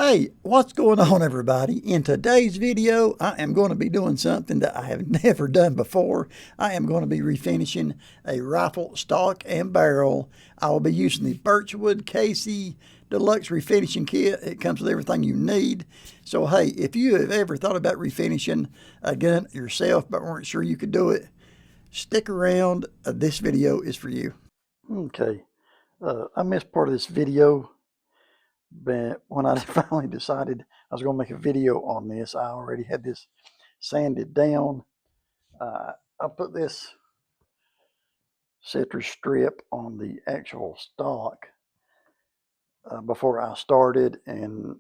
Hey, what's going on, everybody? In today's video, I am going to be doing something that I have never done before. I am going to be refinishing a rifle stock and barrel. I will be using the Birchwood Casey Deluxe refinishing kit. It comes with everything you need. So, hey, if you have ever thought about refinishing a gun yourself but weren't sure you could do it, stick around. This video is for you. Okay, I missed part of this video. But when I finally decided I was going to make a video on this, I already had this sanded down. I put this citrus strip on the actual stock before I started, and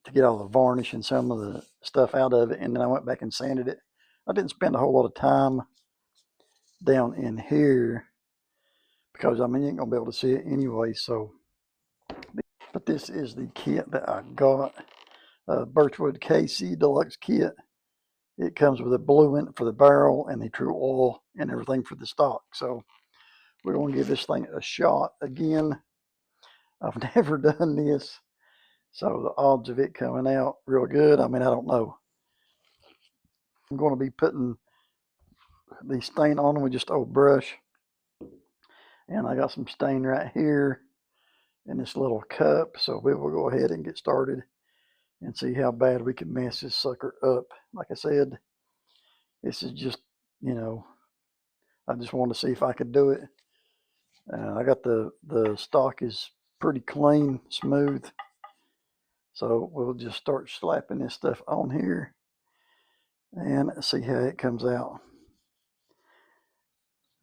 to get all the varnish and some of the stuff out of it, and then I went back and sanded it. I didn't spend a whole lot of time down in here because I mean you ain't gonna be able to see it anyway. So, but this is the kit that I got. Birchwood Casey Deluxe kit. It comes with a bluant for the barrel and the true oil and everything for the stock. So we're going to give this thing a shot again. I've never done this, so the odds of it coming out real good, I mean, I don't know. I'm going to be putting the stain on with just old brush. And I got some stain right here in this little cup. So we will go ahead and get started and see how bad we can mess this sucker up. Like I said, this is just, I just wanted to see if I could do it. I got the stock is pretty clean, smooth. So we'll just start slapping this stuff on here and see how it comes out.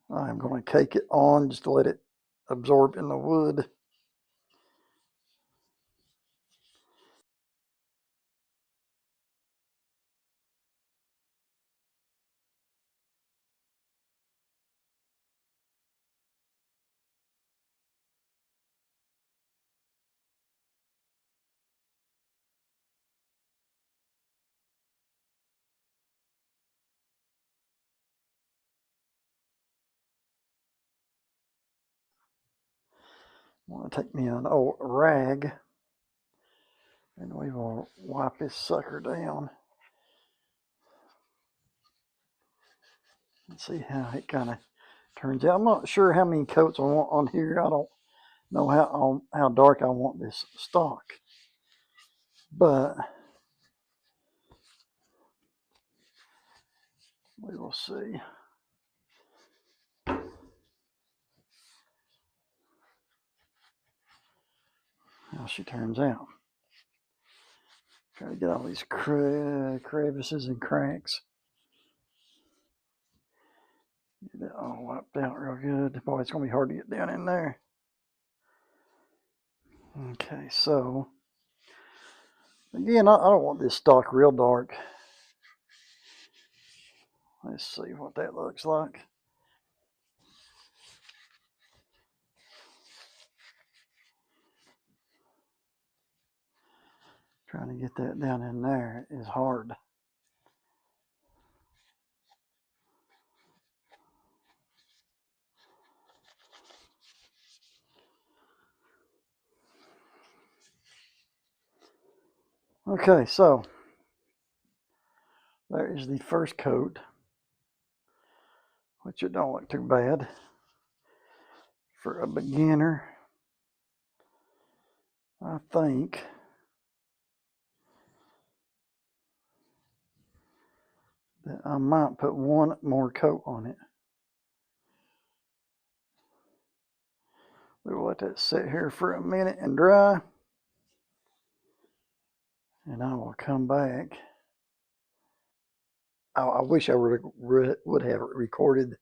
I'm going to cake it on just to let it absorb in the wood. I'm going to take me an old rag and we will wipe this sucker down and see how it kind of turns out. I'm not sure how many coats I want on here. I don't know how dark I want this stock, but we will see how she turns out. Try to get all these crevices and cracks. Get it all wiped out real good. Boy, it's going to be hard to get down in there. Okay, so again, I don't want this stock real dark. Let's see what that looks like. Trying to get that down in there is hard. Okay, so there is the first coat, which it don't look too bad for a beginner. I think that I might put one more coat on it. We will let that sit here for a minute and dry, and I will come back. I wish I would have recorded,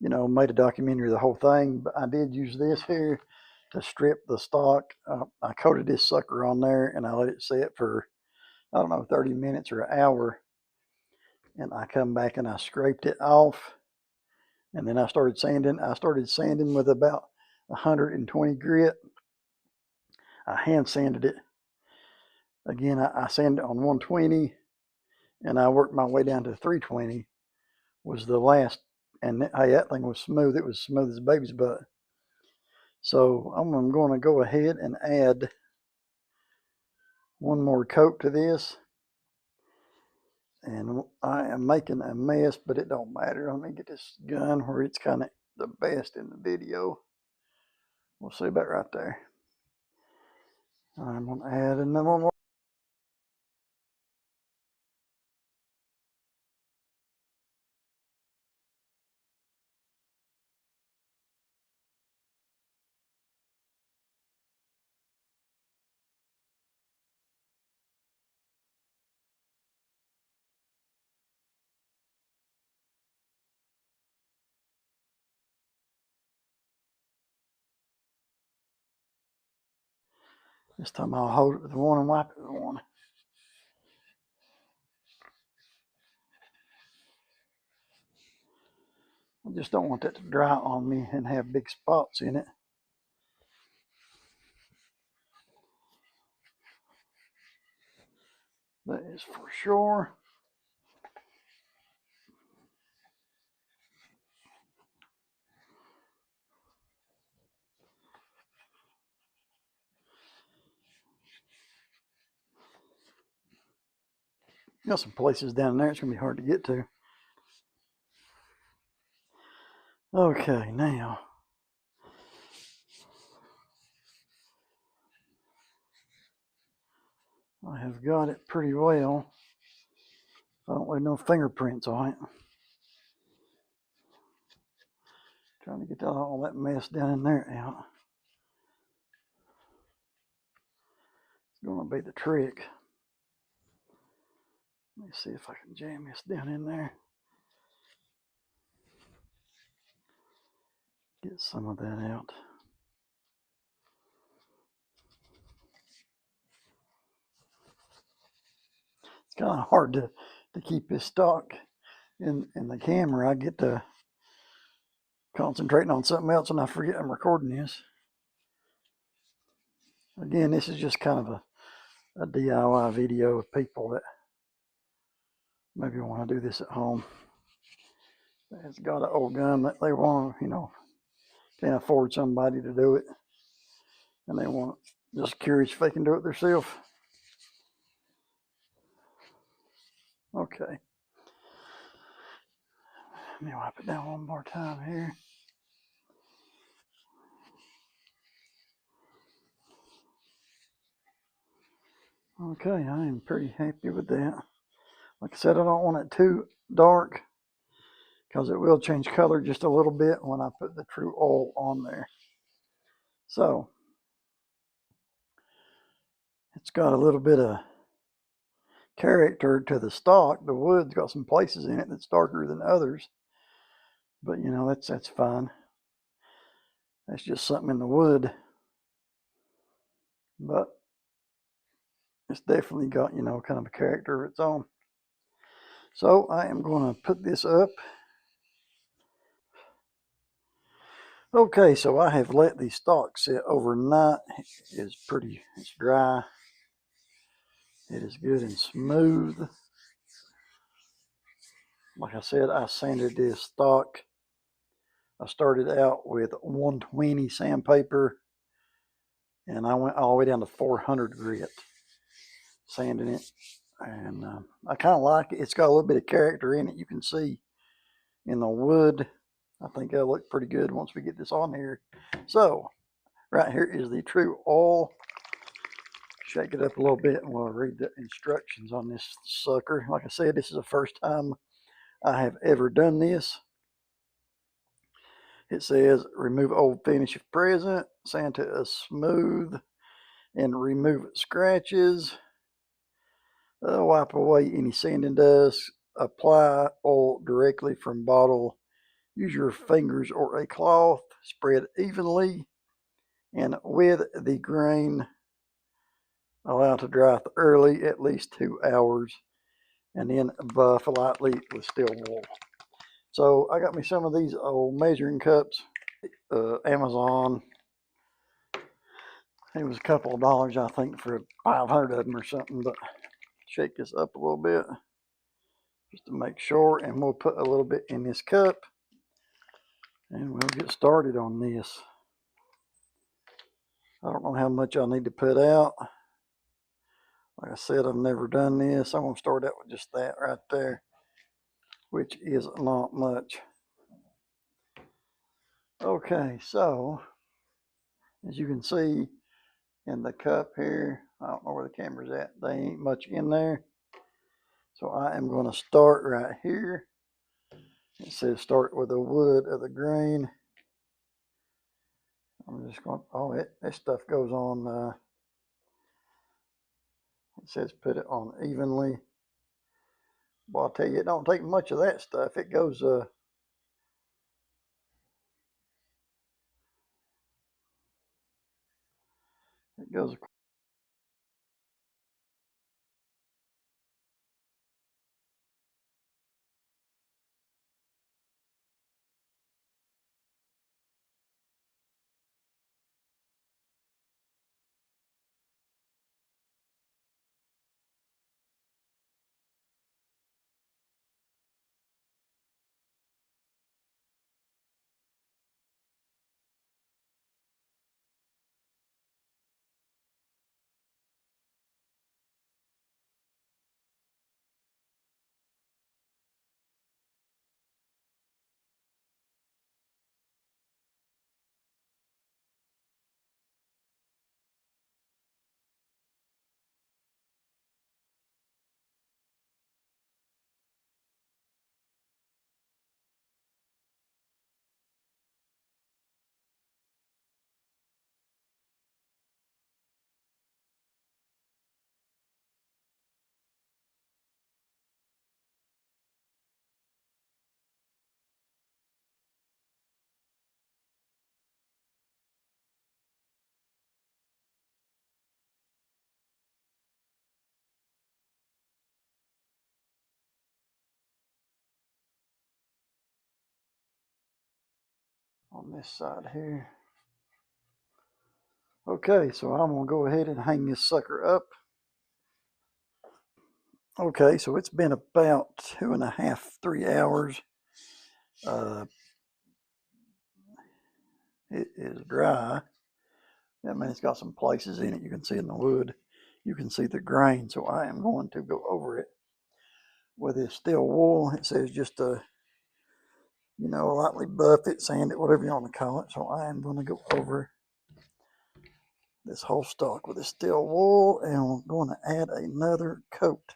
made a documentary of the whole thing, but I did use this here to strip the stock. I coated this sucker on there and I let it sit for, I don't know, 30 minutes or an hour. And I come back and I scraped it off. And then I started sanding. I started sanding with about 120 grit. I hand sanded it. Again, I sanded it on 120 and I worked my way down to 320 was the last. And hey, that thing was smooth. It was smooth as a baby's butt. So I'm going to go ahead and add one more coat to this. And I am making a mess, but it don't matter. Let me get this gun where it's kind of the best in the video. We'll see about right there. I'm going to add another one. This time I'll hold it with one and wipe it with one. I just don't want that to dry on me and have big spots in it. That is for sure. Got some places down there it's going to be hard to get to. Okay, now I have got it pretty well. I don't leave no fingerprints on it. Trying to get all that mess down in there out. It's going to be the trick. Let me see if I can jam this down in there. Get some of that out. It's kind of hard to keep this stock in the camera. I get to concentrating on something else and I forget I'm recording this. Again, this is just kind of a DIY video of people that maybe want to do this at home. It's got an old gun that they want to, can't afford somebody to do it. And they want, just curious if they can do it themselves. Okay. Let me wipe it down one more time here. Okay, I am pretty happy with that. Like I said, I don't want it too dark because it will change color just a little bit when I put the true oil on there. So, it's got a little bit of character to the stock. The wood's got some places in it that's darker than others. But, that's fine. That's just something in the wood. But it's definitely got, kind of a character of its own. So I am going to put this up. Okay, so I have let the stock sit overnight. It's dry. It is good and smooth. Like I said, I sanded this stock. I started out with 120 sandpaper and I went all the way down to 400 grit sanding it. And I kind of like it. It's got a little bit of character in it. You can see in the wood. I think that'll look pretty good once we get this on here. So right here is the true oil. Shake it up a little bit and we'll read the instructions on this sucker. Like I said, this is the first time I have ever done this. It says remove old finish if present, sand to a smooth, and remove scratches. Wipe away any sanding dust. Apply oil directly from bottle. Use your fingers or a cloth. Spread evenly and with the grain. Allow to dry thoroughly at least 2 hours. And then buff lightly with steel wool. So I got me some of these old measuring cups. Amazon. It was a couple of dollars, I think, for 500 of them or something. But shake this up a little bit just to make sure. And we'll put a little bit in this cup. And we'll get started on this. I don't know how much I need to put out. Like I said, I've never done this. I'm going to start out with just that right there, which is not much. Okay, so as you can see in the cup here, I don't know where the camera's at. They ain't much in there. So I am going to start right here. It says start with the wood of the grain. I'm just going, oh, this stuff goes on, it says put it on evenly. Well, I'll tell you, it don't take much of that stuff. It goes, it goes. On this side here. Okay, so I'm going to go ahead and hang this sucker up. Okay, so it's been about 2.5, 3 hours. It is dry. I mean, it's got some places in it. You can see in the wood. You can see the grain. So I am going to go over it with this steel wool. It says just lightly buff it, sand it, whatever you want to call it. So I am going to go over this whole stock with this steel wool, and I'm going to add another coat.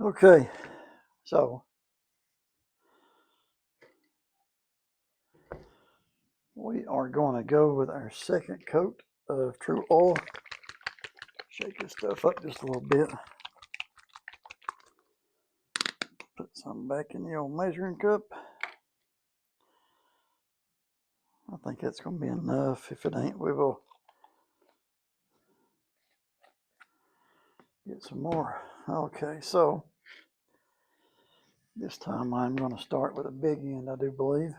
Okay, so we are going to go with our second coat of True Oil. Shake this stuff up just a little bit. Put some back in the old measuring cup. I think that's going to be enough. If it ain't, we will get some more. Okay, so this time I'm going to start with a big end, I do believe.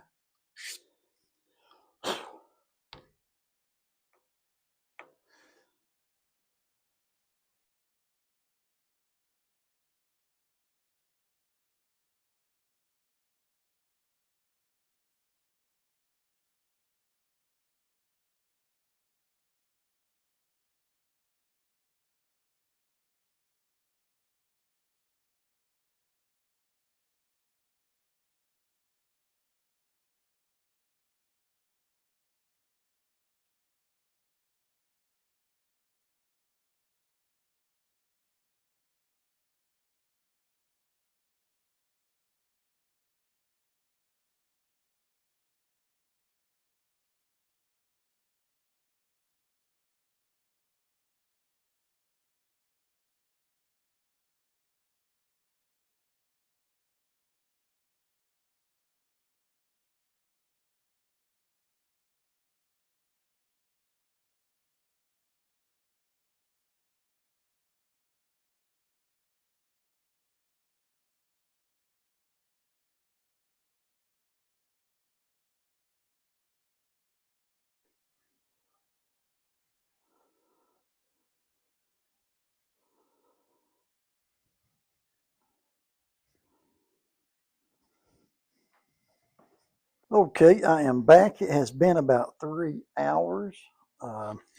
Okay, I am back. It has been about 3 hours.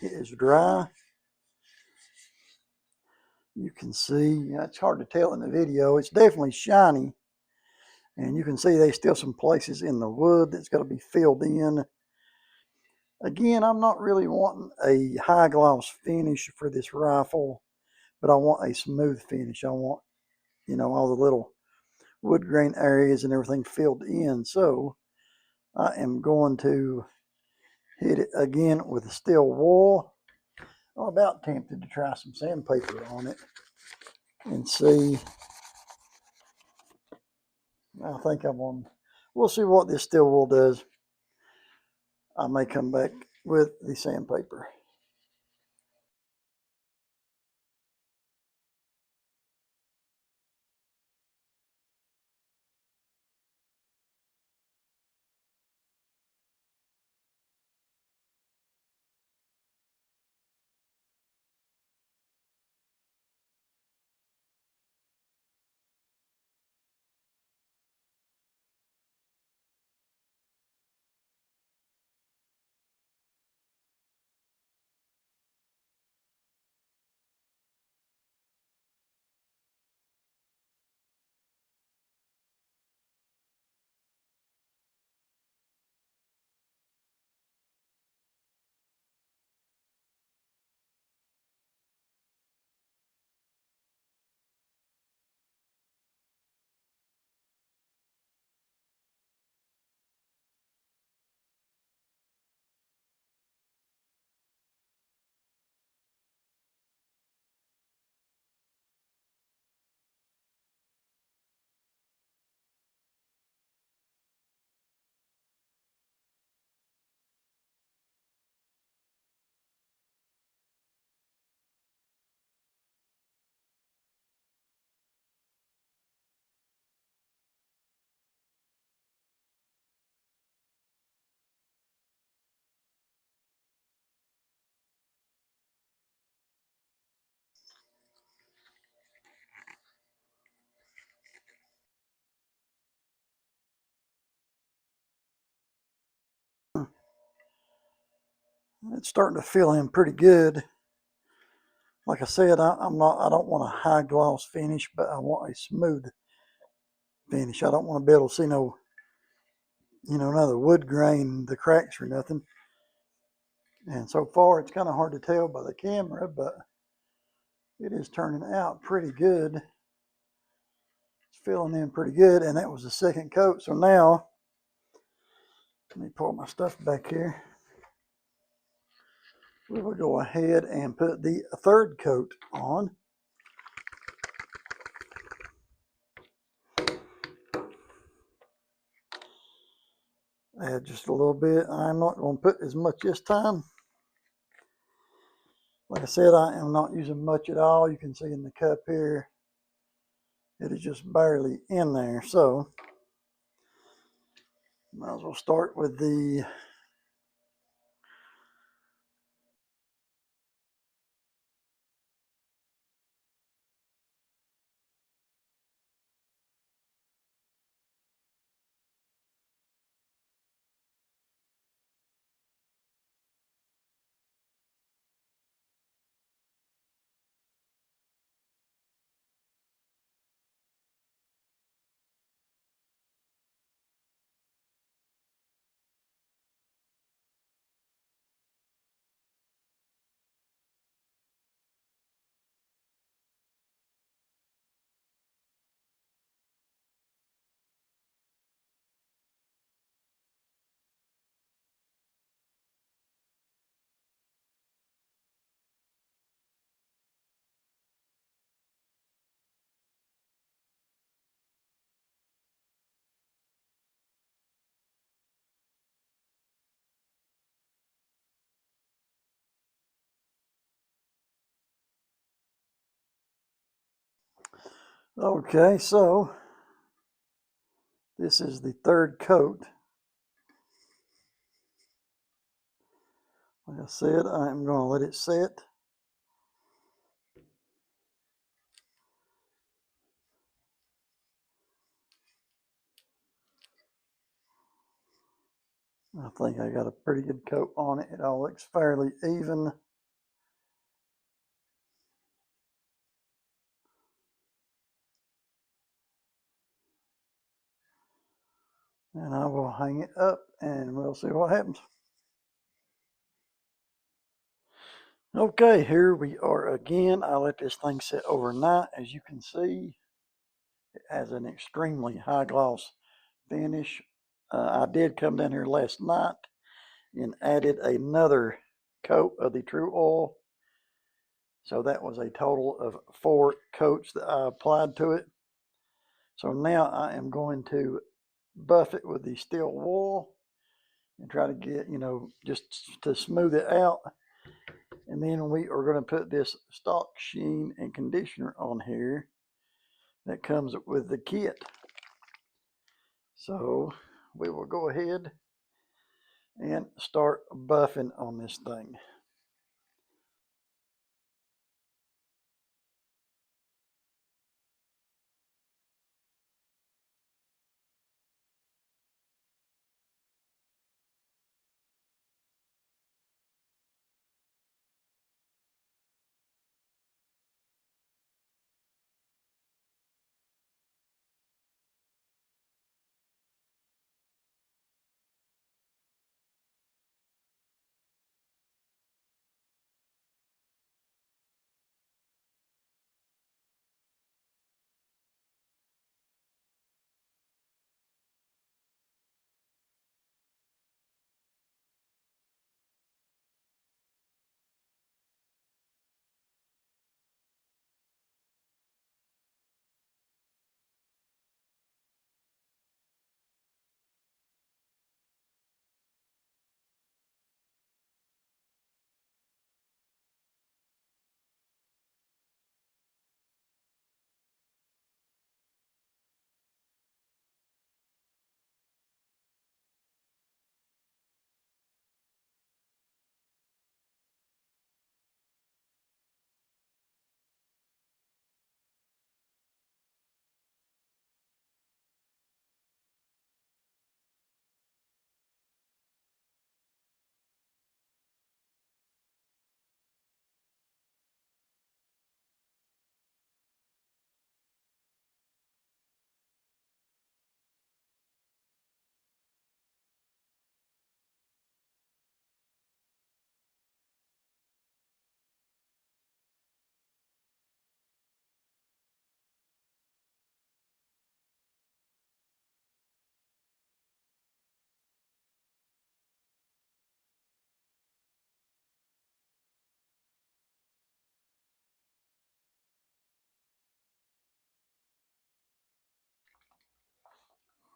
It is dry. You can see, it's hard to tell in the video. It's definitely shiny. And you can see there's still some places in the wood that's got to be filled in. Again, I'm not really wanting a high gloss finish for this rifle, but I want a smooth finish. I want, all the little wood grain areas and everything filled in. So I am going to hit it again with a steel wool. I'm about tempted to try some sandpaper on it and see. I think I'm on. We'll see what this steel wool does. I may come back with the sandpaper. It's starting to fill in pretty good. Like I said, I don't want a high gloss finish, but I want a smooth finish. I don't want to be able to see another wood grain, the cracks or nothing. And so far, it's kind of hard to tell by the camera, but it is turning out pretty good. It's filling in pretty good, and that was the second coat. So now, let me pull my stuff back here. We will go ahead and put the third coat on. Add just a little bit. I'm not going to put as much this time. Like I said, I am not using much at all. You can see in the cup here, it is just barely in there. So, might as well start with the Okay, so this is the third coat. Like I said, I'm going to let it set. I think I got a pretty good coat on it. It all looks fairly even. And I will hang it up and we'll see what happens. Okay, here we are again. I let this thing sit overnight. As you can see, it has an extremely high gloss finish. I did come down here last night and added another coat of the True Oil. So that was a total of 4 coats that I applied to it. So now I am going to buff it with the steel wool and try to get, just to smooth it out. And then we are going to put this stock sheen and conditioner on here that comes with the kit. So we will go ahead and start buffing on this thing.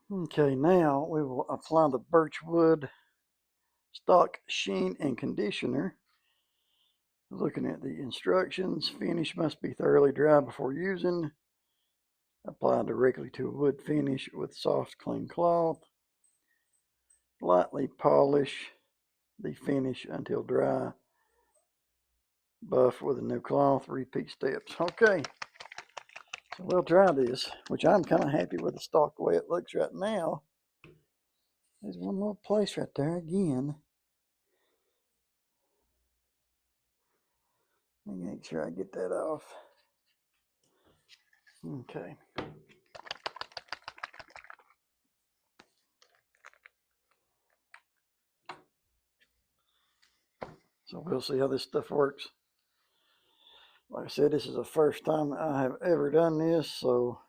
Okay, now we will apply the Birchwood stock sheen and conditioner. Looking at the instructions, finish must be thoroughly dry before using. Apply directly to a wood finish with soft, clean cloth. Lightly polish the finish until dry. Buff with a new cloth. Repeat steps. Okay, so we'll try this, which I'm kind of happy with the stock the way it looks right now. There's one more place right there again. Let me make sure I get that off. Okay. So we'll see how this stuff works. Like I said, this is the first time I have ever done this, so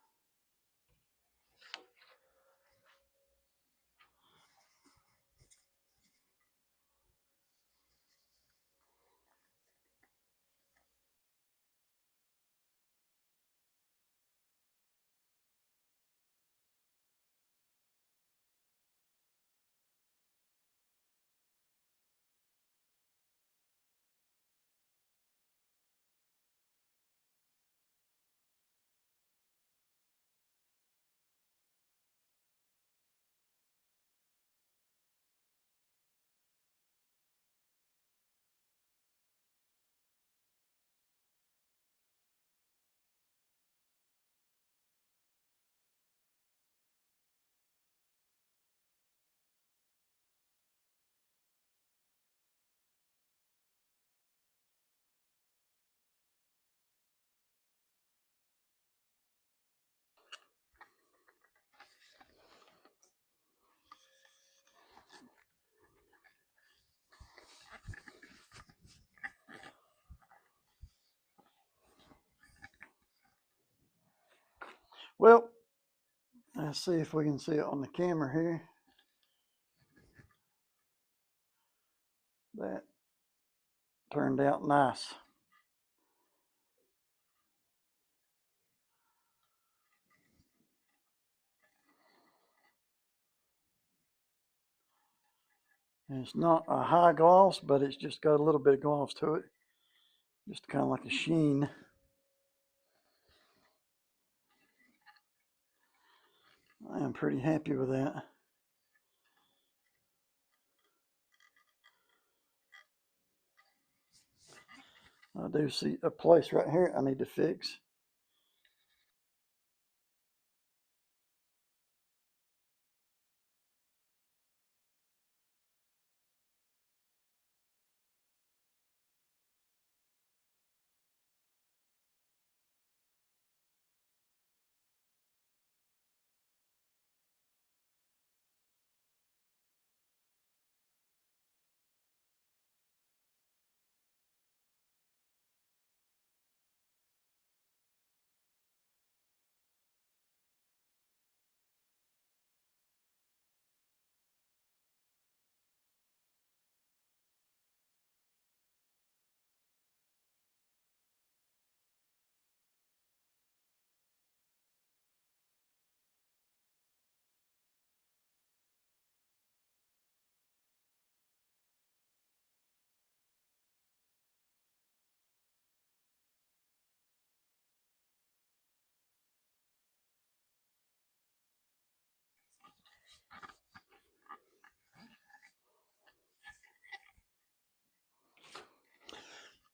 Well, let's see if we can see it on the camera here. That turned out nice. And it's not a high gloss, but it's just got a little bit of gloss to it. Just kind of like a sheen. I am pretty happy with that. I do see a place right here I need to fix.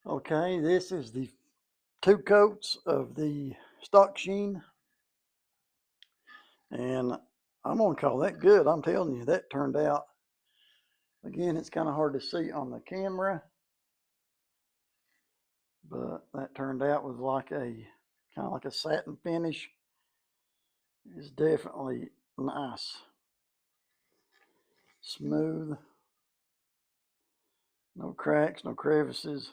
Okay, this is the 2 coats of the stock sheen. And I'm going to call that good. I'm telling you, that turned out. Again, it's kind of hard to see on the camera, but that turned out with like a kind of like a satin finish. It's definitely nice. Smooth. No cracks, no crevices.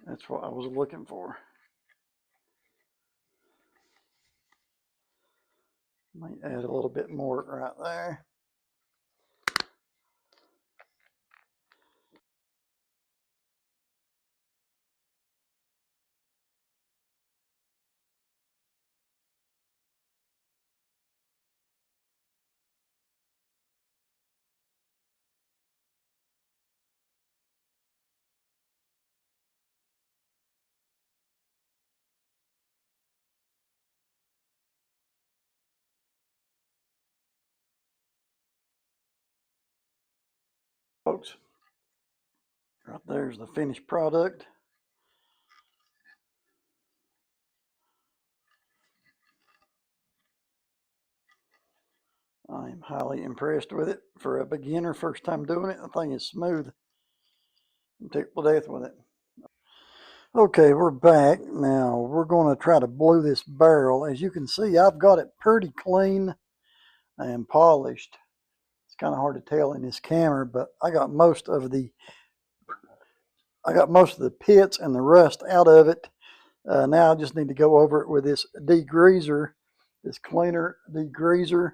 That's what I was looking for. Might add a little bit more right there. Folks, right there's the finished product. I am highly impressed with it. For a beginner, first time doing it, the thing is smooth. I'm tickled to death with it. Okay, we're back. Now, we're going to try to blue this barrel. As you can see, I've got it pretty clean and polished. It's kind of hard to tell in this camera, but I got most of the pits and the rust out of it. Now I just need to go over it with this degreaser, this cleaner degreaser.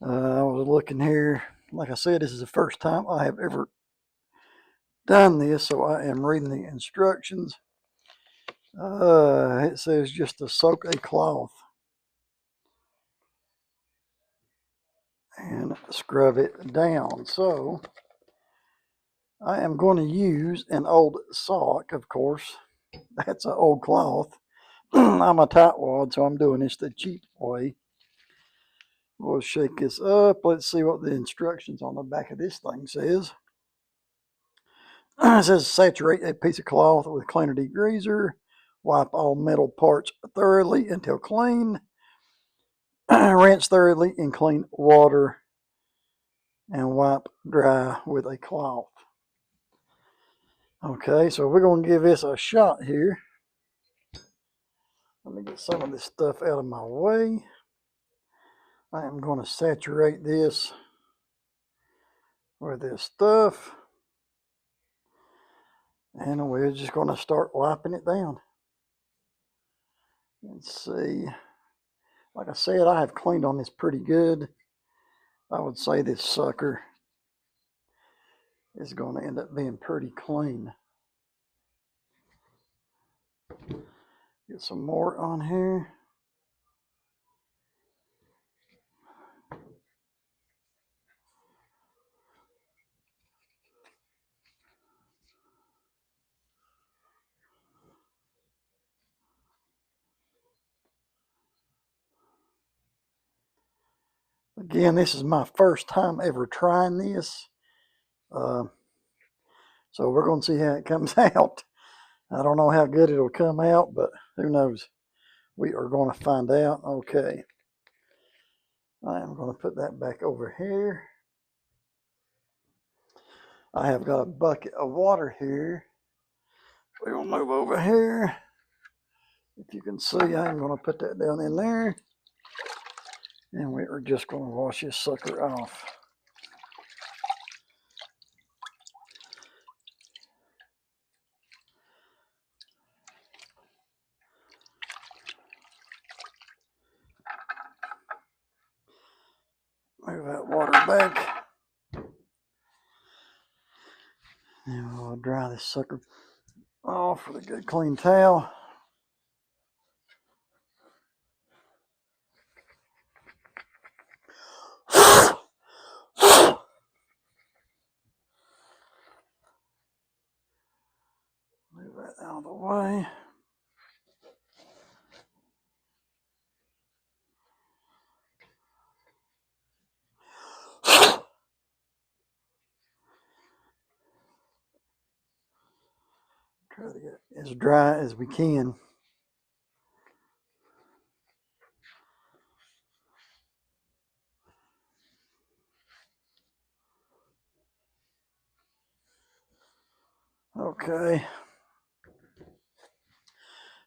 I was looking here. Like I said, this is the first time I have ever done this, so I am reading the instructions. It says just to soak a cloth and scrub it down. So I am going to use an old sock, of course. That's an old cloth. I'm a tightwad, so I'm doing this the cheap way. We'll shake this up. Let's see what the instructions on the back of this thing says. It says saturate a piece of cloth with cleaner degreaser. Wipe all metal parts thoroughly until clean. Rinse thoroughly in clean water and wipe dry with a cloth. Okay, so we're going to give this a shot here. Let me get some of this stuff out of my way. I am going to saturate this with this stuff. And we're just going to start wiping it down. Let's see. Like I said, I have cleaned on this pretty good. I would say this sucker is going to end up being pretty clean. Get some more on here. Again, this is my first time ever trying this. So we're going to see how it comes out. I don't know how good it'll come out, but who knows? We are going to find out. Okay. I am going to put that back over here. I have got a bucket of water here. We're going to move over here. If you can see, I'm going to put that down in there. And we are just going to wash this sucker off. Move that water back. And we'll dry this sucker off with a good clean towel. Move that out of the way. Try to get as dry as we can. Okay.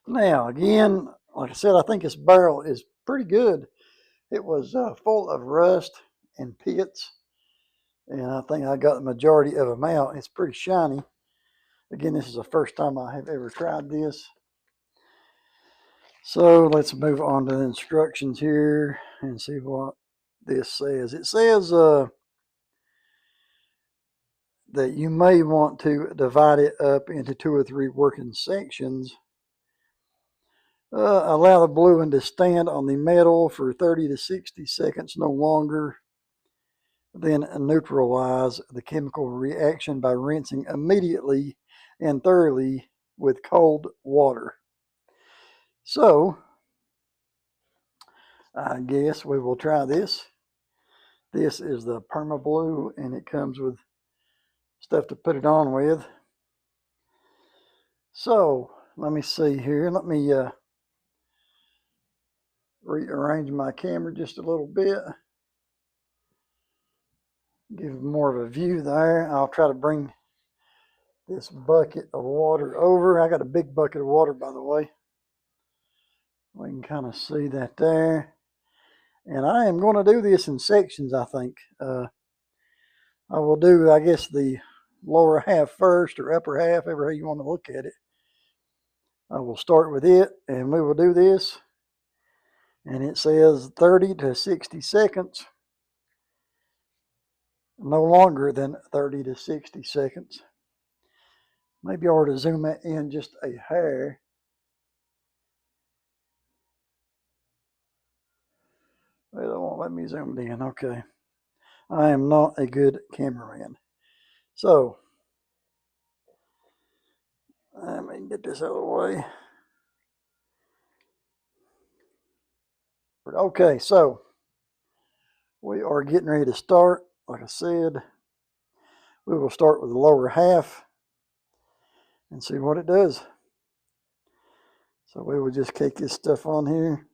Now, again, like I said, I think this barrel is pretty good. It was full of rust and pits, and I think I got the majority of them out. It's pretty shiny. Again, this is the first time I have ever tried this. So let's move on to the instructions here and see what this says. It says that you may want to divide it up into 2 or 3 working sections. Allow the bluing to stand on the metal for 30 to 60 seconds, no longer. Then neutralize the chemical reaction by rinsing immediately and thoroughly with cold water. So, I guess we will try this. This is the Perma Blue, and it comes with stuff to put it on with. So, let me see here. Let me rearrange my camera just a little bit. Give more of a view there. I'll try to bring this bucket of water over. I got a big bucket of water, by the way. We can kind of see that there. And I am going to do this in sections, I think. I will do, I guess, the lower half first or upper half, however you want to look at it. I will start with it, and we will do this. And it says 30 to 60 seconds. No longer than 30 to 60 seconds. Maybe I ought to zoom that in just a hair. They won't let me zoom it in. Okay. I am not a good cameraman. So, let me get this out of the way. Okay, so we are getting ready to start. Like I said, we will start with the lower half and see what it does. So we will just kick this stuff on here.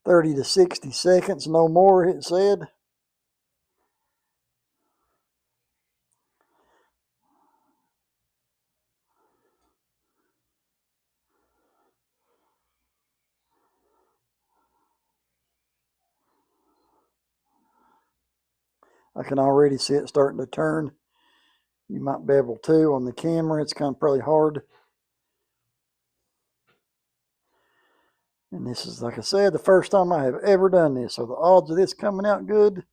30 to 60 seconds, no more, it said. I can already see it starting to turn. You might be able to on the camera. It's kind of probably hard. And this is, like I said, the first time I have ever done this. So the odds of this coming out good,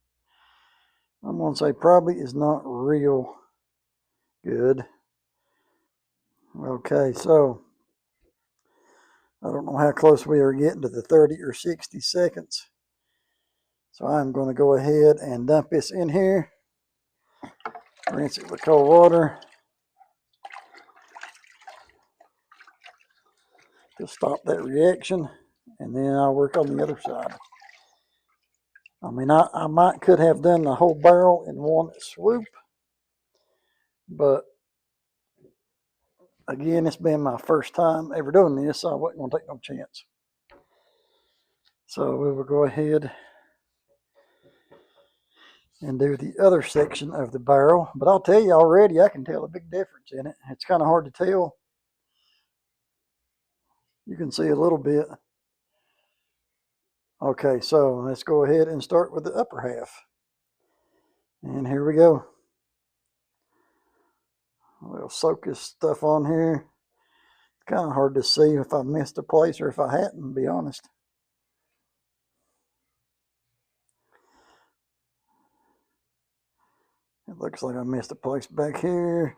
I'm going to say probably is not real good. Okay, so I don't know how close we are getting to the 30 or 60 seconds. So I'm going to go ahead and dump this in here. Rinse it with cold water to stop that reaction. And then I'll work on the other side. I mean, I could have done the whole barrel in one swoop, but again, it's been my first time ever doing this, so I wasn't going to take no chance. So we will go ahead and do the other section of the barrel. But I'll tell you already, I can tell a big difference in it. It's kind of hard to tell. You can see a little bit. Okay, so let's go ahead and start with the upper half. And here we go. We'll soak this stuff on here. It's kind of hard to see if I missed a place or if I hadn't, to be honest. It looks like I missed a place back here.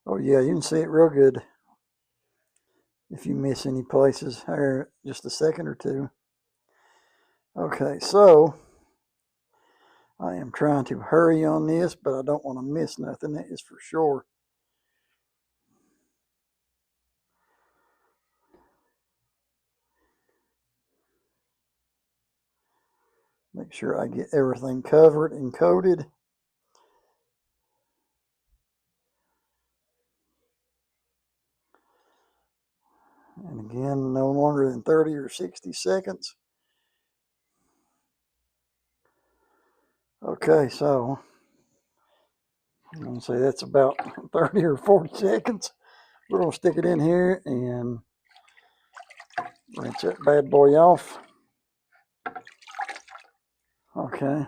Oh yeah, you can see it real good if you miss any places here, just a second or two. Okay, so I am trying to hurry on this, but I don't want to miss nothing, that is for sure. Make sure I get everything covered and coated. And again, no longer than 30 or 60 seconds. Okay, so I'm going to say that's about 30 or 40 seconds. We're going to stick it in here and rinse that bad boy off. Okay.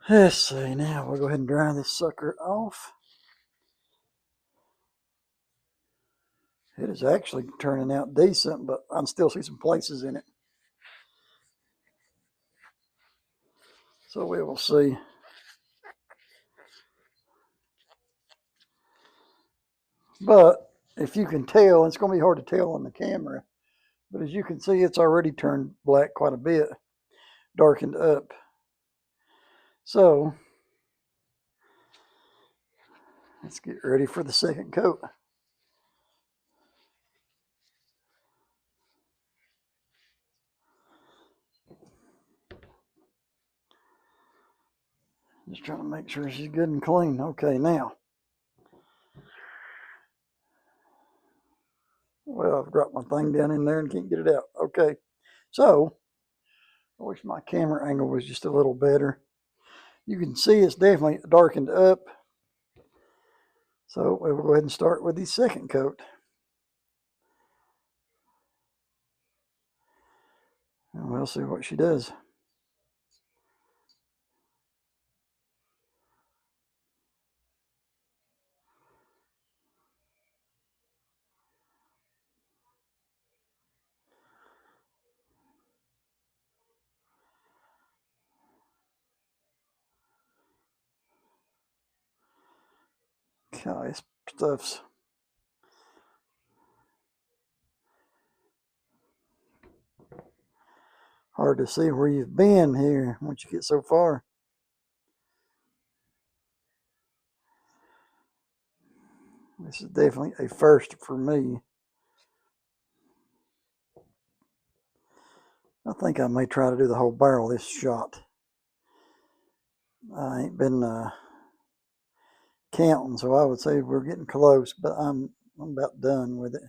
Let's see, now we'll go ahead and dry this sucker off. It is actually turning out decent, but I can still see some places in it. So we will see. But if you can tell, it's going to be hard to tell on the camera, but as you can see, it's already turned black quite a bit, darkened up. So let's get ready for the second coat. Just trying to make sure she's good and clean. Okay, now. Well, I've dropped my thing down in there and can't get it out. Okay, so I wish my camera angle was just a little better. You can see it's definitely darkened up. So we'll go ahead and start with the second coat. And we'll see what she does. Okay, this stuff's hard to see where you've been here once you get so far. This is definitely a first for me. I think I may try to do the whole barrel this shot. I ain't been counting, so I would say we're getting close, but I'm about done with it.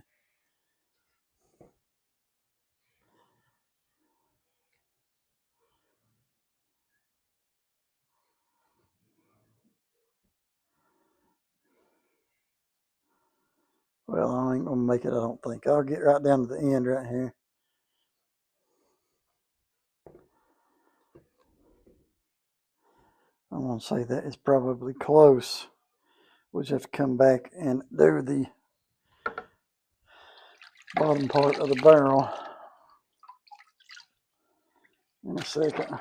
Well, I ain't gonna make it, I don't think. I'll get right down to the end right here. I'm gonna say that is probably close. We'll just have to come back and do the bottom part of the barrel in a second.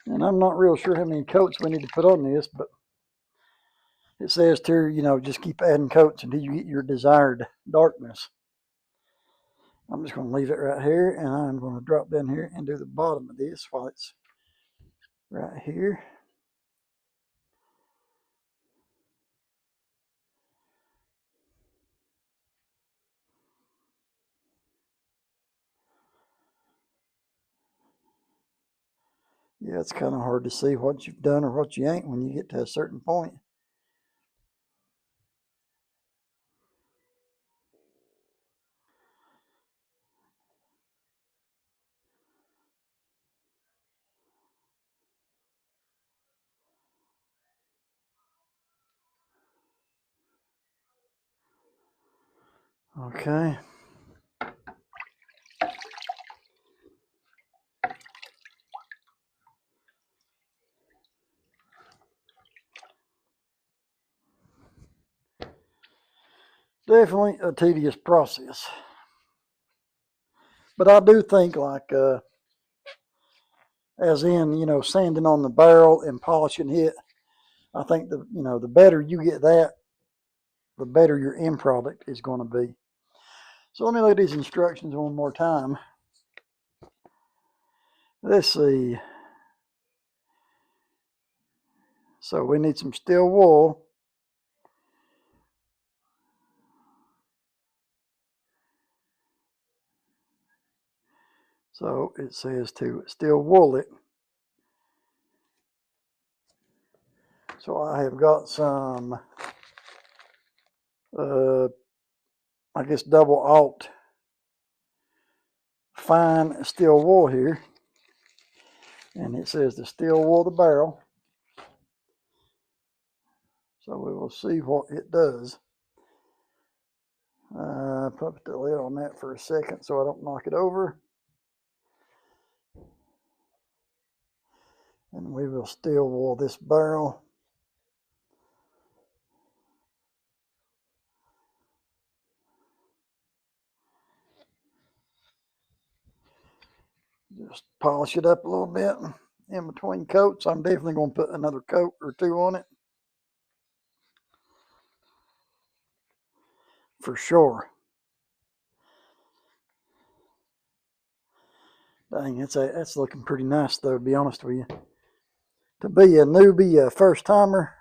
And I'm not real sure how many coats we need to put on this, but it says to, you know, just keep adding coats until you get your desired darkness. I'm just going to leave it right here, and I'm going to drop down here and do the bottom of this while it's right here. Yeah, it's kind of hard to see what you've done or what you ain't when you get to a certain point. Okay. Definitely a tedious process. But I do think like, as in, you know, sanding on the barrel and polishing it, I think the better you get that, the better your end product is going to be. So let me look at these instructions one more time. Let's see. So we need some steel wool. So it says to steel wool it. So I have got some, I guess double aught fine steel wool here. And it says to steel wool the barrel. So we will see what it does. Put the lid on that for a second so I don't knock it over. And we will steel wool this barrel. Just polish it up a little bit in between coats. I'm definitely going to put another coat or two on it for sure. Dang, that's looking pretty nice though, to be honest with you. To be a newbie, a first timer,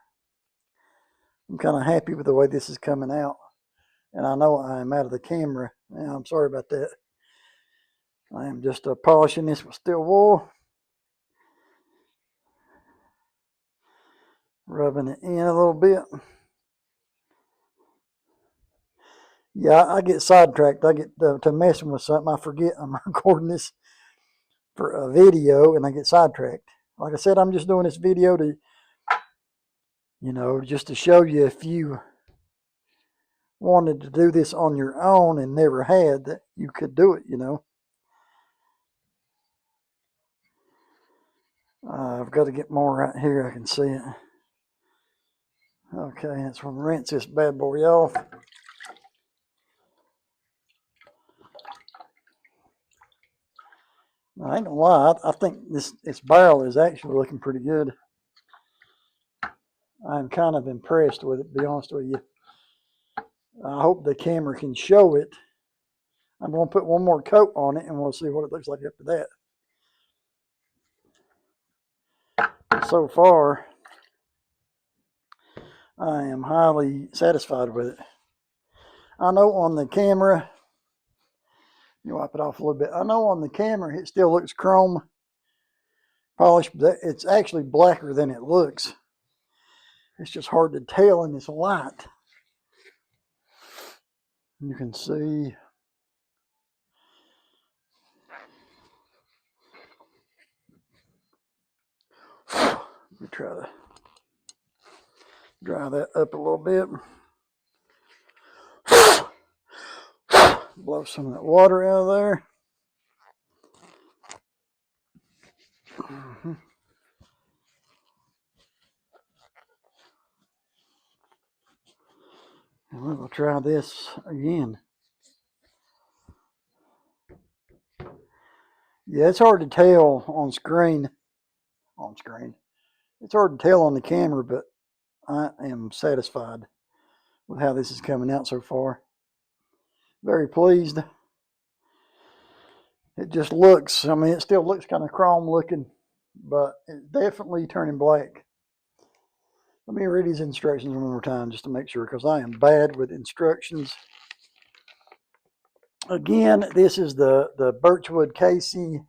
I'm kind of happy with the way this is coming out. And I know I am out of the camera. Yeah, I'm sorry about that. I am just polishing this with steel wool. Rubbing it in a little bit. Yeah, I get sidetracked. I get to messing with something. I forget I'm recording this for a video and I get sidetracked. Like I said, I'm just doing this video to, just to show you if you wanted to do this on your own and never had, that you could do it, I've got to get more right here. I can see it. Okay, that's when rinse this bad boy off. I ain't gonna lie, I think this barrel is actually looking pretty good. I'm kind of impressed with it, to be honest with you. I hope the camera can show it. I'm going to put one more coat on it and we'll see what it looks like after that. So far, I am highly satisfied with it. I know on the camera, you wipe it off a little bit. I know on the camera it still looks chrome polished, but it's actually blacker than it looks. It's just hard to tell in this light. You can see. Let me try to dry that up a little bit. Blow some of that water out of there. And we'll try this again. Yeah, it's hard to tell on screen. It's hard to tell on the camera, but I am satisfied with how this is coming out so far. Very pleased. It just looks, I mean, it still looks kind of chrome looking, but it's definitely turning black. Let me read these instructions one more time just to make sure, because I am bad with instructions. Again, this is the Birchwood Casey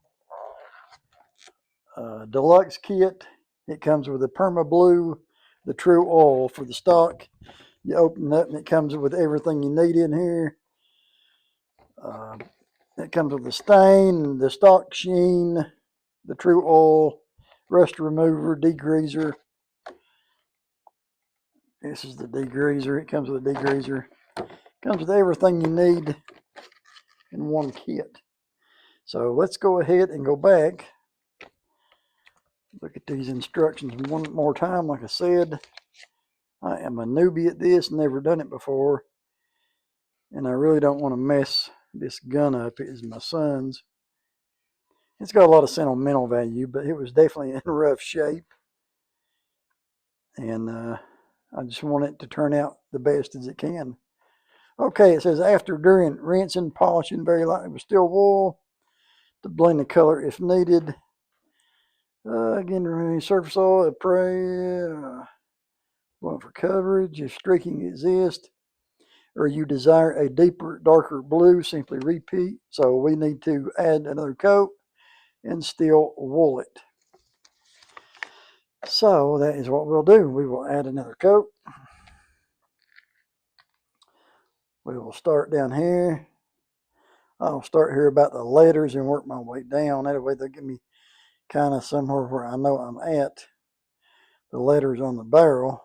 Deluxe kit. It comes with the Perma Blue, the True Oil for the stock. You open it up and it comes with everything you need in here. It comes with the stain, the stock sheen, the True Oil, rust remover, degreaser. This is the degreaser. It comes with a degreaser. It comes with everything you need in one kit. So let's go ahead and go back. Look at these instructions one more time. Like I said, I am a newbie at this, never done it before. And I really don't want to mess this gun up. It is my son's. It's got a lot of sentimental value, but it was definitely in rough shape. And I just want it to turn out the best as it can. Okay, it says after, during rinsing, polishing very lightly with steel wool to blend the color if needed. Again, removing surface oil, one for coverage. If streaking exists or you desire a deeper, darker blue, simply repeat. So we need to add another coat and still wool it. So that is what we'll do. We will add another coat. We will start down here. I'll start here about the letters and work my way down. That way they'll give me kind of somewhere where I know I'm at. The letters on the barrel.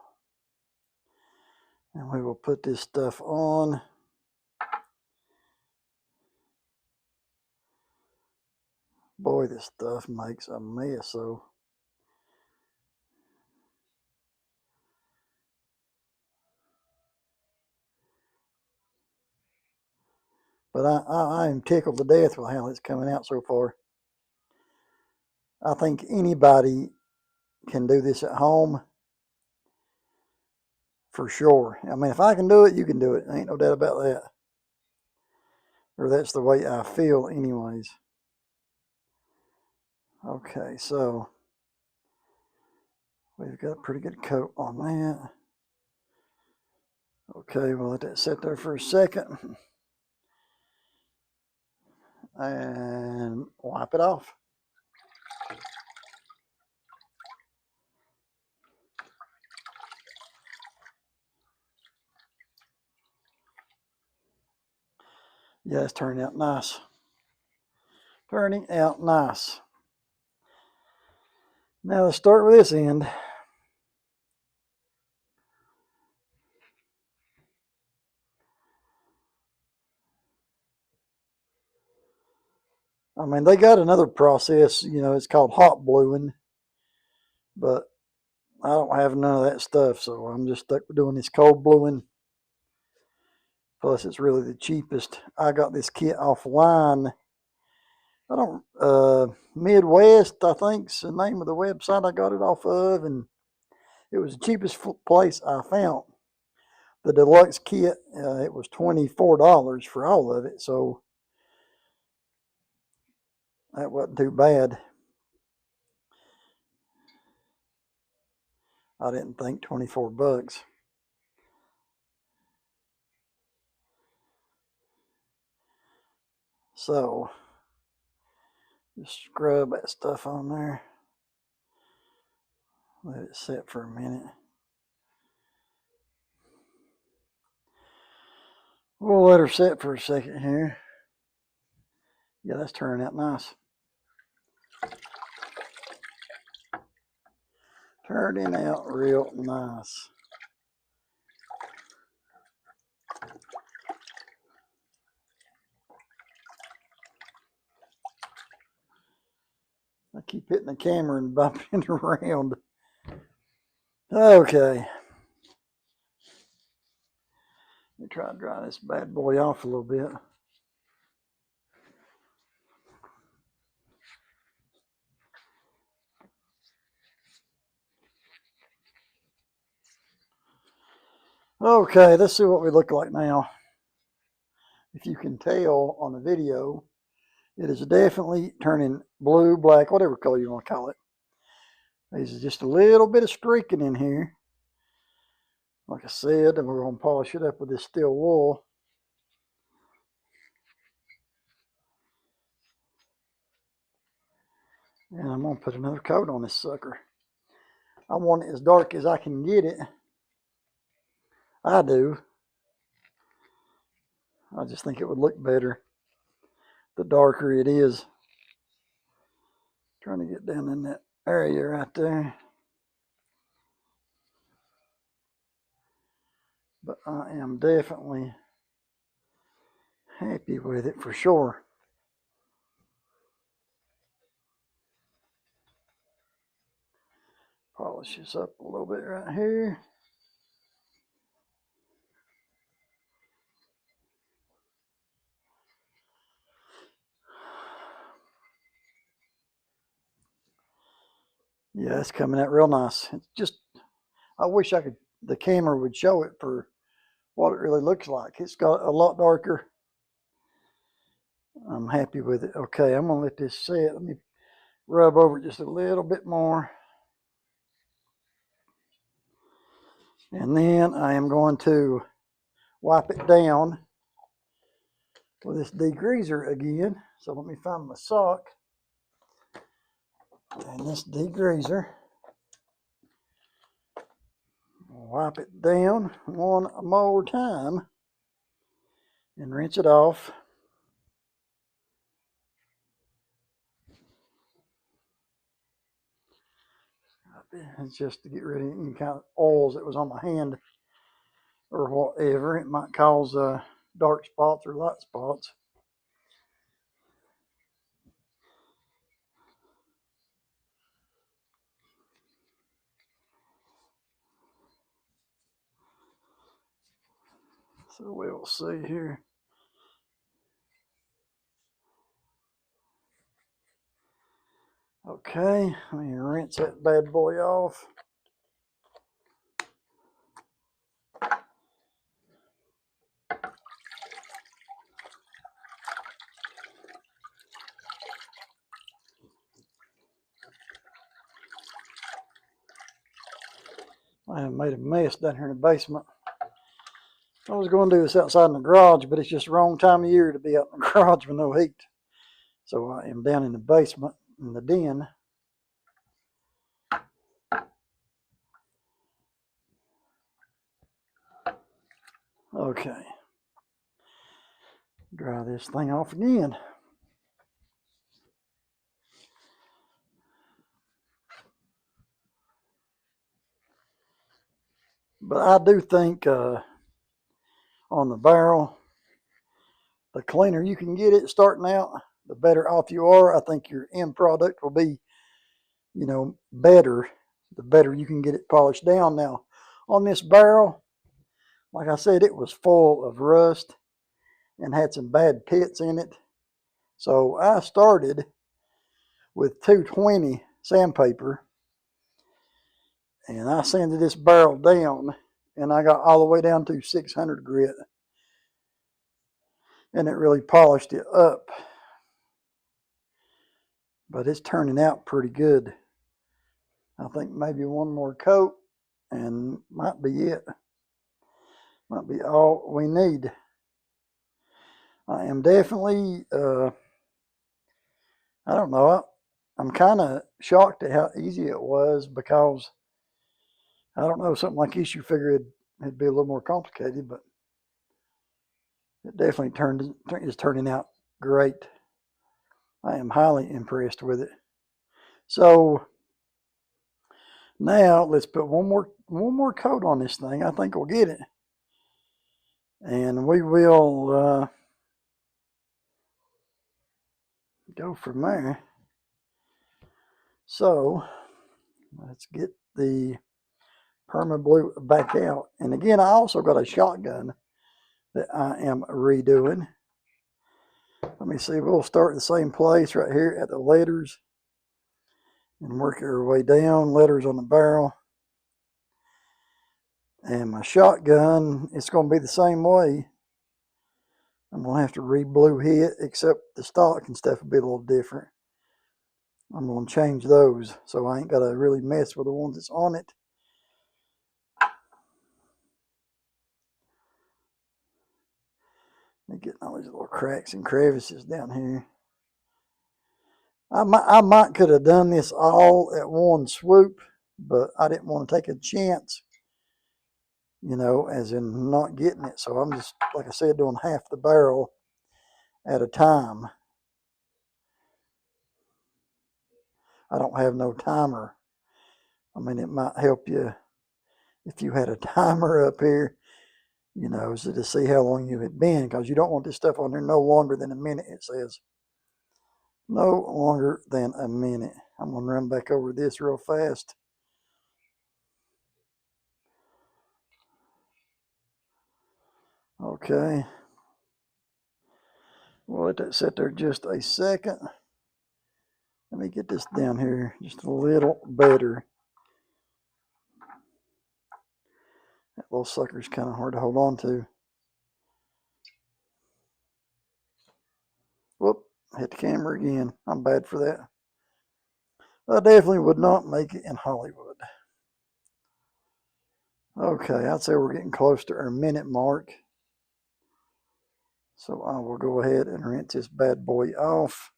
And we will put this stuff on. Boy, this stuff makes a mess, so. But I am tickled to death with how it's coming out so far. I think anybody can do this at home for sure. I mean, if I can do it, you can do it. Ain't no doubt about that. Or that's the way I feel anyways. Okay, so we've got a pretty good coat on that. Okay, we'll let that sit there for a second. And wipe it off. Yeah, it's turning out nice. Turning out nice. Now let's start with this end. I mean, they got another process, you know, it's called hot bluing, but I don't have none of that stuff, so I'm just stuck with doing this cold bluing. Plus, it's really the cheapest. I got this kit offline. I don't, Midwest, I think's the name of the website I got it off of, and it was the cheapest place I found. The deluxe kit, it was $24 for all of it, so that wasn't too bad. I didn't think 24 bucks. So, just scrub that stuff on there. Let it sit for a minute. We'll let her sit for a second here. Yeah, that's turning out nice. Turning out real nice. I keep hitting the camera and bumping around. Okay. try to dry this bad boy off a little bit. Okay, let's see what we look like now. If you can tell on the video, it is definitely turning blue, black, whatever color you want to call it. There's just a little bit of streaking in here. Like I said, and we're going to polish it up with this steel wool. And I'm going to put another coat on this sucker. I want it as dark as I can get it. I do. I just think it would look better the darker it is. Trying to get down in that area right there. But I am definitely happy with it for sure. Polish this up a little bit right here. Yeah, it's coming out real nice. It's just, I wish the camera would show it for what it really looks like. It's got a lot darker. I'm happy with it. Okay, I'm gonna let this set. Let me rub over it just a little bit more. And then I am going to wipe it down with this degreaser again. So let me find my sock and this degreaser. Wipe it down one more time and rinse it off. It's just to get rid of any kind of oils that was on my hand or whatever. It might cause dark spots or light spots. So we'll see here. Okay, let me rinse that bad boy off. I have made a mess down here in the basement. I was going to do this outside in the garage, but it's just the wrong time of year to be out in the garage with no heat. So I am down in the basement in the den. Okay. Dry this thing off again. But I do think on the barrel, the cleaner you can get it starting out, the better off you are. I think your end product will be, better, the better you can get it polished down. Now, on this barrel, like I said, it was full of rust and had some bad pits in it. So I started with 220 sandpaper and I sanded this barrel down and I got all the way down to 600 grit and it really polished it up. But it's turning out pretty good. I think maybe one more coat and might be it. Might be all we need. I am definitely, I don't know, I'm kind of shocked at how easy it was because, I don't know, something like this you figure it'd be a little more complicated, but it definitely is turning out great. I am highly impressed with it. So now let's put one more coat on this thing. I think we'll get it. And we will go from there. So let's get the perma blue back out. And again, I also got a shotgun that I am redoing. Let me see, we'll start in the same place right here at the letters and work our way down. Letters on the barrel. And my shotgun, it's going to be the same way. I'm going to have to re-blue hit, except the stock and stuff will be a little different. I'm going to change those, so I ain't got to really mess with the ones that's on it. Getting all these little cracks and crevices down here. I might could have done this all at one swoop, but I didn't want to take a chance, you know, as in not getting it. So I'm just, like I said, doing half the barrel at a time. I don't have no timer. I mean, it might help you if you had a timer up here, you know, so to see how long you had been, because you don't want this stuff on there no longer than a minute, it says. No longer than a minute. I'm going to run back over this real fast. Okay. We'll let that sit there just a second. Let me get this down here just a little better. That little sucker's kind of hard to hold on to. Whoop, hit the camera again. I'm bad for that. I definitely would not make it in Hollywood. Okay, I'd say we're getting close to our minute mark. So I will go ahead and rinse this bad boy off.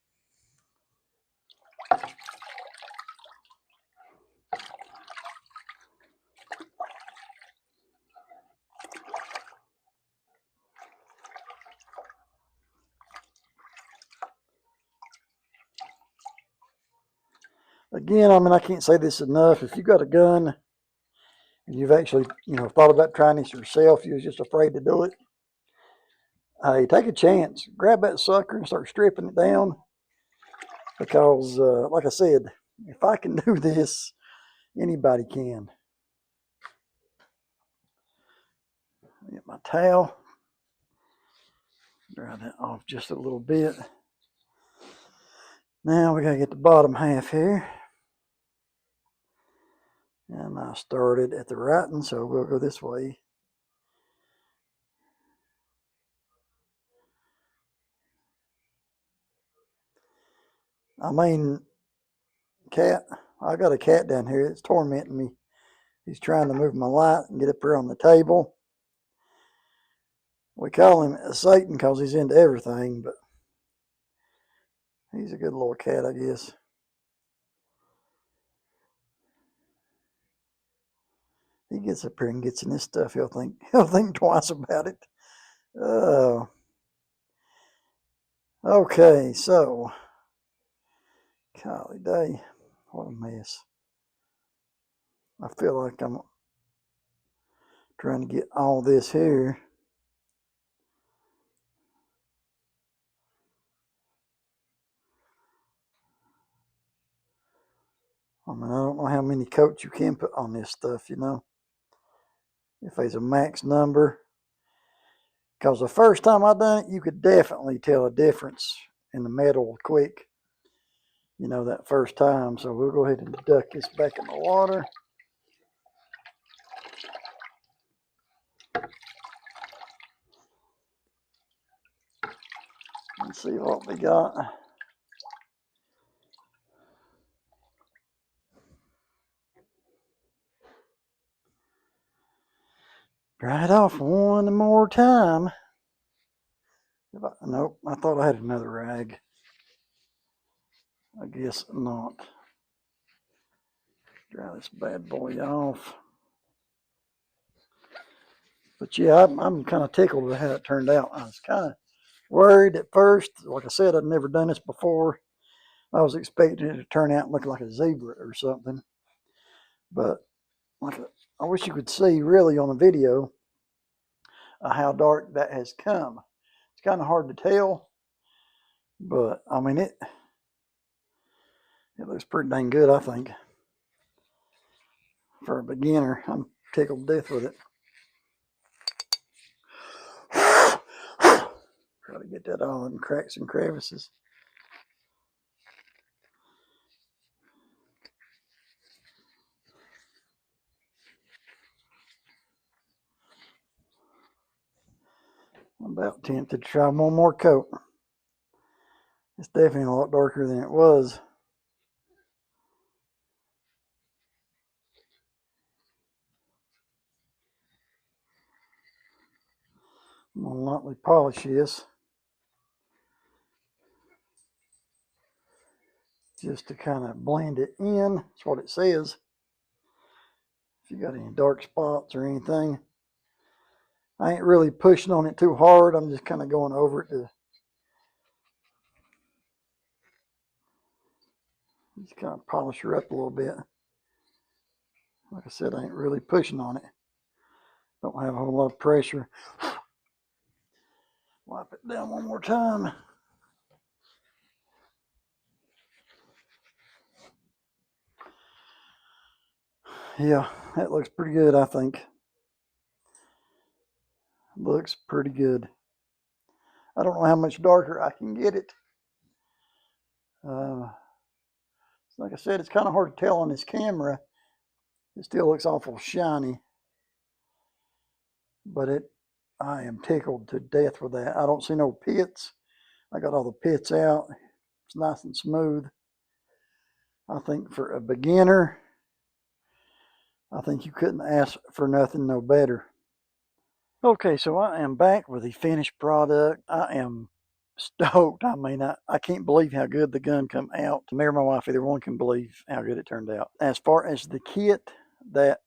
Again, I mean, I can't say this enough. If you got a gun and you've actually, you know, thought about trying this yourself, you was just afraid to do it, hey, take a chance. Grab that sucker and start stripping it down. Because, like I said, if I can do this, anybody can. Get my towel. Dry that off just a little bit. Now we got to get the bottom half here. And I started at the right one, so we'll go this way. I mean, cat, I got a cat down here that's tormenting me. He's trying to move my light and get up here on the table. We call him Satan because he's into everything, but he's a good little cat, I guess. He gets up here and gets in this stuff. He'll think twice about it. Okay, so golly day, what a mess. I feel like I'm trying to get all this here. I mean, I don't know how many coats you can put on this stuff, you know. If there's a max number. Because the first time I done it, you could definitely tell a difference in the metal quick. You know, that first time. So we'll go ahead and duck this back in the water. And see what we got. Dry it off one more time. Nope, I thought I had another rag. I guess not. Dry this bad boy off. But yeah, I'm kind of tickled with how it turned out. I was kind of worried at first. Like I said, I'd never done this before. I was expecting it to turn out and look like a zebra or something. But I wish you could see really on the video how dark that has come. It's kind of hard to tell, but I mean it looks pretty dang good, I think, for a beginner. I'm tickled to death with it. Try to get that all in cracks and crevices. I'm about tempted to try one more coat. It's definitely a lot darker than it was. I'm gonna lightly polish this just to kind of blend it in. That's what it says. If you got any dark spots or anything, I ain't really pushing on it too hard. I'm just kind of going over it to just kind of polish her up a little bit. Like I said, I ain't really pushing on it. Don't have a whole lot of pressure. Wipe it down one more time. Yeah, that looks pretty good, I think. Looks pretty good. I don't know how much darker I can get it. Like I said, it's kind of hard to tell on this camera. It still looks awful shiny. But I am tickled to death with that. I don't see no pits. I got all the pits out. It's nice and smooth. I think for a beginner, I think you couldn't ask for nothing no better. Okay, so I am back with the finished product. I am stoked. I mean, I can't believe how good the gun come out. Me or my wife, either one can believe how good it turned out. As far as the kit, that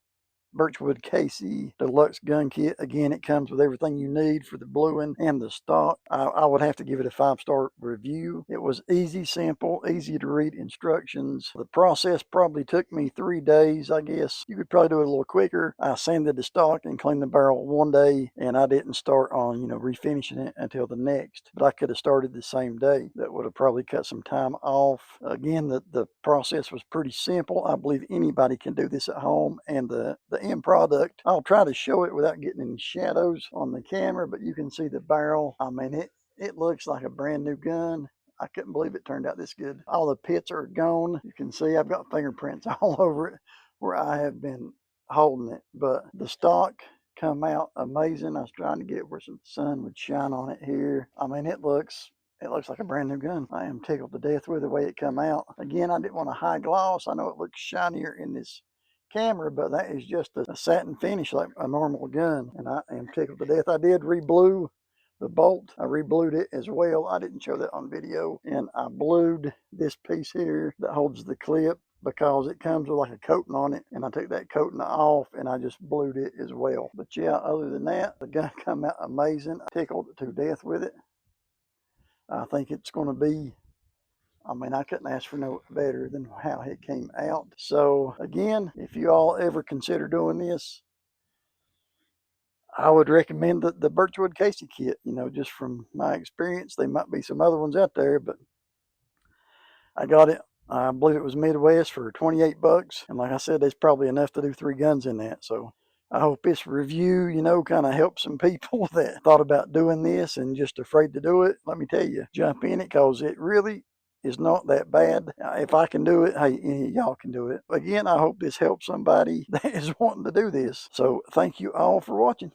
Birchwood Casey Deluxe gun kit. Again, it comes with everything you need for the bluing and the stock. I would have to give it a 5-star review. It was easy, simple, easy to read instructions. The process probably took me 3 days, I guess. You could probably do it a little quicker. I sanded the stock and cleaned the barrel one day, and I didn't start on, refinishing it until the next. But I could have started the same day. That would have probably cut some time off. Again, the process was pretty simple. I believe anybody can do this at home, and the end product, I'll try to show it without getting any shadows on the camera, but you can see the barrel. I mean, it looks like a brand new gun. I couldn't believe it turned out this good. All the pits are gone. You can see I've got fingerprints all over it where I have been holding it, but the stock come out amazing. I was trying to get where some sun would shine on it here. I mean, it looks like a brand new gun. I am tickled to death with the way it come out. Again, I didn't want a high gloss. I know it looks shinier in this camera, but that is just a satin finish like a normal gun, and I am tickled to death. I did re-blue the bolt. I re-blued it as well. I didn't show that on video, and I blued this piece here that holds the clip because it comes with like a coating on it, and I took that coating off and I just blued it as well. But yeah, other than that, the gun come out amazing. I tickled to death with it. I think it's going to be, I mean, I couldn't ask for no better than how it came out. So again, if you all ever consider doing this, I would recommend the Birchwood Casey kit. Just from my experience, there might be some other ones out there, but I got it. I believe it was Midwest for 28 bucks. And like I said, there's probably enough to do 3 guns in that. So I hope this review, kind of helps some people that thought about doing this and just afraid to do it. Let me tell you, jump in it, because it really is not that bad. If I can do it, hey, any of y'all can do it. Again, I hope this helps somebody that is wanting to do this. So thank you all for watching.